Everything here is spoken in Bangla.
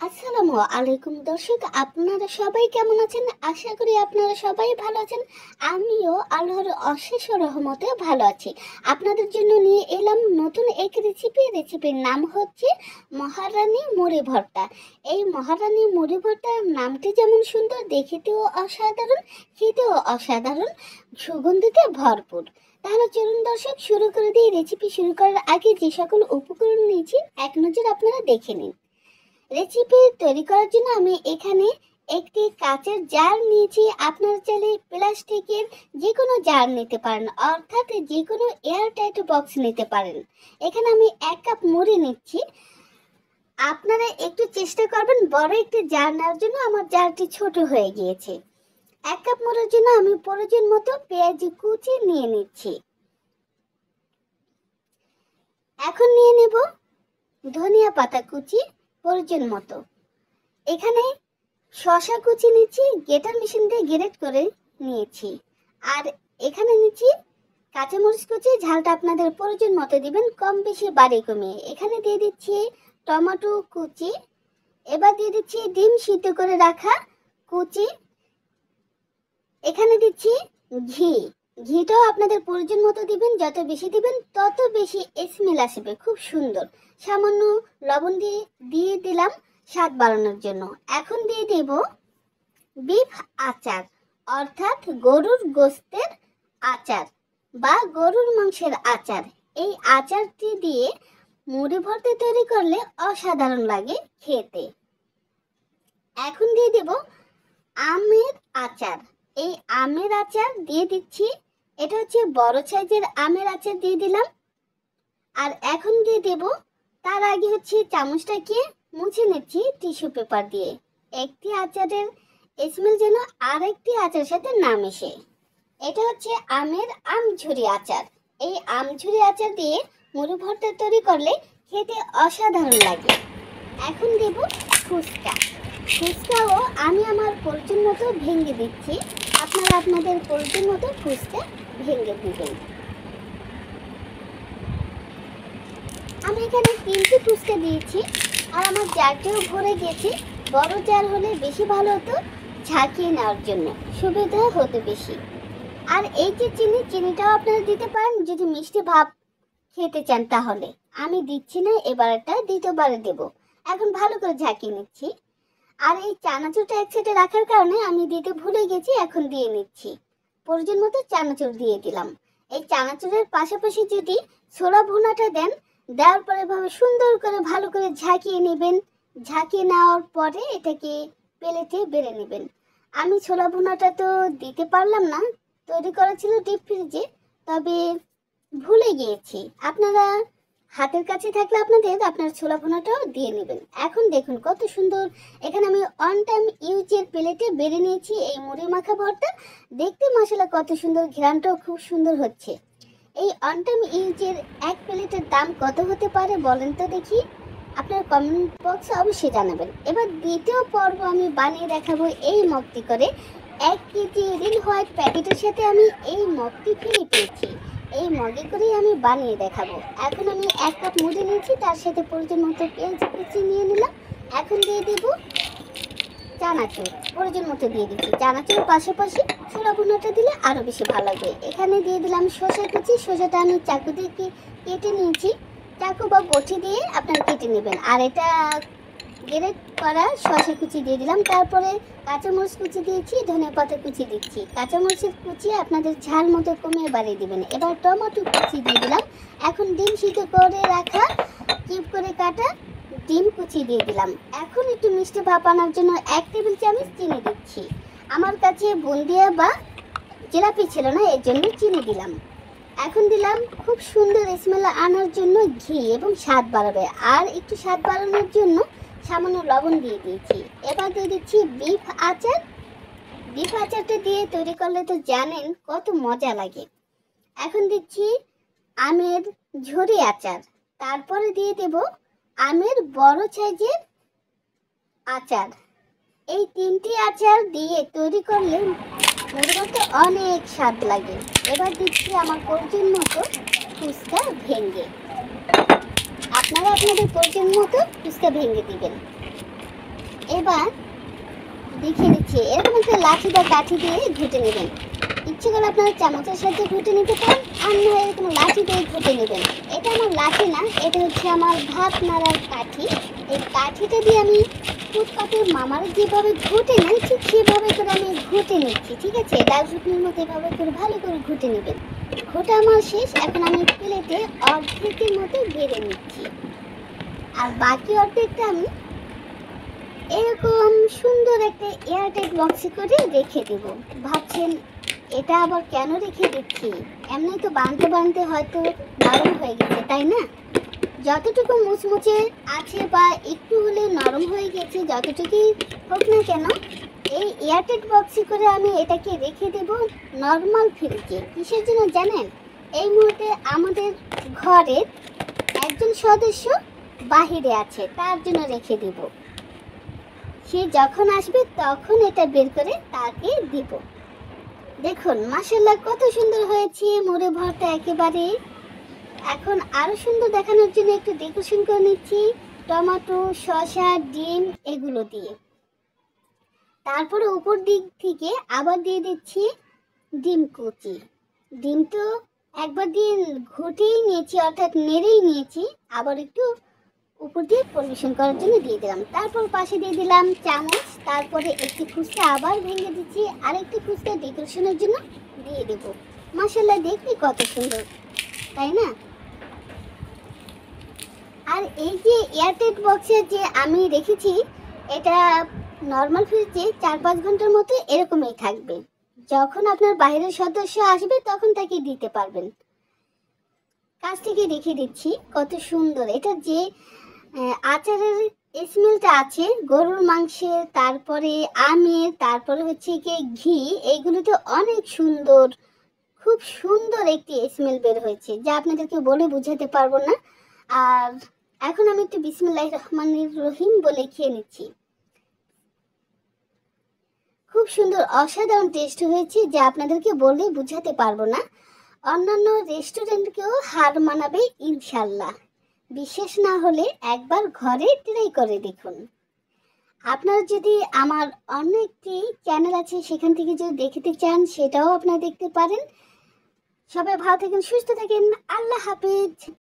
আসসালামু আলাইকুম দর্শক, আপনারা সবাই কেমন আছেন? আশা করি আপনারা সবাই ভালো আছেন। আমিও আল্লাহর অশেষ রহমতে ভালো আছি। আপনাদের জন্য নিয়ে এলাম নতুন এক রেসিপির নাম হচ্ছে মহারানী মুড়ি ভর্তা। এই মহারানী মুড়ি ভর্তার নামটি যেমন সুন্দর, দেখিতেও অসাধারণ, খেতেও অসাধারণ, সুগন্ধিতে ভরপুর। তাহলে চলুন দর্শক, শুরু করে দিই। রেসিপি শুরু করার আগে যে সকল উপকরণ নিয়েছি এক নজর আপনারা দেখে নিন। রেসিপি তৈরি করার জন্য আমি এখানে একটি কাচের জার নিয়েছি। আপনারা চাইলে প্লাস্টিকের যে কোনো জার নিতে পারেন, অর্থাৎ যে কোনো এয়ারটাইট বক্স নিতে পারেন। এখানে আমি 1 কাপ মুড়ি নিচ্ছি। আপনারা একটু চেষ্টা করবেন বড় একটি জার নেওয়ার জন্য, আমার জারটি ছোট হয়ে গিয়েছে। 1 কাপ মুড়ির জন্য আমি প্রয়োজন মতো পেঁয়াজ কুচি নিয়ে নিচ্ছি। এখন নিয়ে নেব ধনিয়া পাতা কুচি প্রয়োজন মতো। এখানে শসা কুচি নিচ্ছি, গ্রেটার মেশিন দিয়ে গ্রেট করে নিয়েছি। আর এখানে নিচ্ছি কাঁচামরিচ কুচি, ঝালটা আপনাদের প্রয়োজন মতো দিবেন, কম বেশি বাড়ি কমিয়ে। এখানে দিয়ে দিচ্ছি টমেটো কুচি। এবার দিয়ে দিচ্ছি ডিম সিদ্ধ করে রাখা কুচি। এখানে দিচ্ছি ঘি। ঘিটাও আপনাদের প্রয়োজন মতো দিবেন, যত বেশি দিবেন তত বেশি স্মেল আসবে, খুব সুন্দর। সামান্য লবণ দিয়ে দিলাম স্বাদ বাড়ানোর জন্য। এখন দিয়ে দেব বিফ আচার, অর্থাৎ গরুর গোশতের আচার বা গরুর মাংসের আচার। এই আচারটি দিয়ে মুড়ি ভর্তা তৈরি করলে অসাধারণ লাগে খেতে। এখন দিয়ে দেব আমের আচার। এই আমের আচার দিয়ে দিচ্ছি। এটা হচ্ছে বড় সাইজের আমের আচার দিয়ে দিলাম। আর এখন দিয়ে দেব, তার আগে হচ্ছে চামচটাকে মুছে নিচ্ছি টিস্যু পেপার দিয়ে, একটি আচারের স্মেল যেন আরেকটি আচারের সাথে না মেশে। এটা হচ্ছে আমের আমঝুরি আচার। এই আমঝুরি আচার দিয়ে মুড়ি ভর্তা তৈরি করলে খেতে অসাধারণ লাগে। এখন দেব ফুচকা। ফুচকাও আমি আমার প্রয়োজন মতো ভেঙে দিচ্ছি। আপনারা আপনাদের প্রয়োজন মতো ফুচকা ভেঙে দিবেন। আমি এখানে 3টি ফুচকা দিয়েছি, আর আমার জারটিও ভরে গেছে। বড় জার হলে বেশি ভালো হতো, ঝাঁকিয়ে নেওয়ার জন্য সুবিধা হতো বেশি। আর এই যে চিনিটাও আপনারা দিতে পারেন যদি মিষ্টি ভাব খেতে চান, তাহলে আমি দিচ্ছি না, এবার একটা দ্বিতীয়বারে দেব। এখন ভালো করে ঝাঁকিয়ে নিচ্ছি। আর এই চানাচুরটা একসাথে রাখার কারণে আমি দিতে ভুলে গেছি, এখন দিয়ে নিচ্ছি। প্রয়োজন মতো চানাচুর দিয়ে দিলাম। এই চানাচুরের পাশাপাশি যদি ছোলা ভুনাটা দেন, দেওয়ার পরে ভাবে সুন্দর করে ভালো করে ঝাঁকিয়ে নেবেন। ঝাঁকিয়ে নেওয়ার পরে এটাকে প্লেটে বেড়ে নেবেন। আমি ছোলা ভুনাটা তো দিতে পারলাম না, তৈরি করা ছিল ডিপ ফ্রিজে, তবে ভুলে গিয়েছি। আপনারা হাতের কাছে থাকলে আপনার ছোলা ভুনাটাও দিয়ে নেবেন। এখন দেখুন কত সুন্দর। এখানে আমি অন টাইম ইউজের প্লেটে বেড়ে নিয়েছি এই মুড়ি মাখা ভর্তা। দেখতে মশলা কত সুন্দর, ঘ্রাণটাও খুব সুন্দর হচ্ছে। এই অন টাইম ইউজের এক প্লেটের দাম কত হতে পারে বলেন তো দেখি? আপনার কমেন্ট বক্সে অবশ্যই জানাবেন। এবার দ্বিতীয় পর্ব আমি বানিয়ে দেখাবো এই মগটি করে। 1 কেজি রিল হোয়াইট প্যাকেটের সাথে আমি এই মগটি ফ্রি পেয়েছি। এই মগে করেই আমি বানিয়ে দেখাবো। এখন আমি 1 কাপ মুড়ি নিয়েছি, তার সাথে প্রয়োজন মতো পেঁয়াজ কুচি নিয়ে নিলাম। এখন দিয়ে দেব চানাচুর, প্রয়োজন মতো দিয়ে দিচ্ছি। চানাচুর পাশাপাশি ছোলা ভুনাটা দিলে আরো বেশি ভালো লাগবে। এখানে দিয়ে দিলাম শসা কুচি। শসাটা আমি চাকু দিয়ে কেটে নিয়েছি, চাকু বা বটি দিয়ে আপনারা কেটে নেবেন। আর এটা গ্রেট করা শসা কুচি দিয়ে দিলাম। তারপরে কাঁচামরিচ কুচি দিয়েছি, ধনে পাতা কুচি দিচ্ছি। কাঁচামরিচের কুচি আপনাদের ঝাল মতো কমিয়ে বাড়িয়ে দিবেন। এবার টমেটো কুচি দিয়ে দিলাম। এখন ডিম সিদ্ধ করে রাখা কিউব করে কাটা ডিম কুচি দিয়ে দিলাম। এখন একটু মিষ্টি ভাপ আনার জন্য 1 টেবিল চামচ চিনি দিচ্ছি। আমার কাছে বুন্দিয়া বা জিলাপি ছিল না, এর জন্য চিনি দিলাম। এখন দিলাম খুব সুন্দর স্মেল আনার জন্য ঘি এবং স্বাদ বাড়াবে। আর একটু স্বাদ বাড়ানোর জন্য সামান্য লবণ দিয়ে দিয়েছি। এবার দিয়ে দিচ্ছি বিফ আচার। বিফ আচারটা দিয়ে তৈরি করলে তো জানেন কত মজা লাগে। এখন দিচ্ছি আমের ঝুরি আচার। তারপরে দিয়ে দেব আমের বড় সাইজের আচার। এই 3টি আচার দিয়ে তৈরি করলে মুড়ি ভর্তা অনেক স্বাদ লাগে। এবার দিচ্ছি আমার প্রয়োজন মতো ফুচকা ভেঙে। আপনারা আপনাদের প্রয়োজন মতো ফুচকা ভেঙে দিবেন। এবার দেখিয়ে দিচ্ছি, এরকম একটা লাঠি বা কাঠি দিয়ে ঘুটে নেবেন। ইচ্ছে করে আপনারা চামচের সাথে ঘুটে নিতে পারেন, আর না এরকম লাঠি দিয়ে ঘুটে নেবেন। এটা আমার লাঠি না, এটা হচ্ছে আমার ভাত নাড়ার কাঠি। এই কাঠিটা দিয়ে আমি ফুটপাতের মামারা যেভাবে ঘুটে নেয় ঠিক সেভাবে করে আমি ঘুটে নিচ্ছি। ঠিক আছে, ডাল ঘুটনির মতো এভাবে করে ভালো করে ঘুটে নেবেন। ঘোটা আমার শেষ, এখন আমি প্লেটে অর্ধেকের মতো বেড়ে নিচ্ছি, আর বাকি অর্ধেকটা আমি এরকম সুন্দর একটা এয়ারটাইট বক্সে করে রেখে দেব। ভাবছেন এটা আবার কেন রেখে দিচ্ছি? এমনি তো বানতে বানতে হয়তো নরম হয়ে গেছে, তাই না? যতটুকু মুচমুচে আছে বা একটু হলে নরম হয়ে গেছে, যতটুকুই হোক না কেন, এই এয়ারটাইট বক্সে করে আমি এটাকে রেখে দেব নর্মাল ফ্রিজে। কিসের জন্য জানেন? এই মুহূর্তে আমাদের ঘরের একজন সদস্য বাহিরে আছে, তার জন্য রেখে দেব। সে যখন আসবে তখন এটা বের করে তাকে দিব। দেখুন মাশাআল্লাহ কত সুন্দর হয়েছে, মুড়ে ভর্তা একেবারে। এখন আরো সুন্দর দেখানোর জন্য একটু ডেকোরেশন করে নিচ্ছি টমেটো, শসা, ডিম এগুলো দিয়ে। তারপরে উপর দিক থেকে আবার দিয়ে দিচ্ছি ডিম কুচি। ডিম তো একবার দিয়ে ঘুটেই নিয়েছি, অর্থাৎ নেড়েই নিয়েছি, আবার একটু উপর দিয়ে পরিবেশন করার জন্য দিয়ে দিলাম। তারপর পাশে দিয়ে দিলাম চামচ, তারপরে একটি ফুচকা আবার ভেঙে দিচ্ছি, আর একটি ফুচকা ডেকোরেশনের জন্য দিয়ে দেব। মাশাআল্লাহ দেখবি কত সুন্দর, তাই না? আর এই যে এয়ারটাইট বক্সে যে আমি রেখেছি, এটা নর্মাল ফ্রিজে 4-5 ঘন্টার মতো এরকমই থাকবে। যখন আপনার বাইরের সদস্য আসবে তখন তাকে দিতে পারবেন। কাছ থেকে রেখে দিচ্ছি কত সুন্দর। এটা যে আচারের স্মেলটা আছে গরুর মাংসের, তারপরে আমের, তারপরে হচ্ছে কি ঘি, এইগুলোতে অনেক সুন্দর, খুব সুন্দর একটি স্মেল বের হয়েছে যা আপনাদেরকে বলে বোঝাতে পারবো না। আর এখন আমি একটু বিসমিল্লাহির রহমানির রহিম বলে খেয়ে নিচ্ছি। খুব সুন্দর অসাধারণ টেস্ট হয়েছে যা আপনাদেরকে বলে বোঝাতে পারবো না। অন্যান্য রেস্টুরেন্টকেও হার মানাবে ইনশাল্লাহ। বিশ্বাস না হলে একবার ঘরে ট্রাই করে দেখুন। আপনারা যদি আমার অন্য একটি চ্যানেল আছে সেখান থেকে যদি দেখতে চান সেটাও আপনারা দেখতে পারেন। সবাই ভালো থাকেন, সুস্থ থাকেন, আল্লাহ হাফেজ।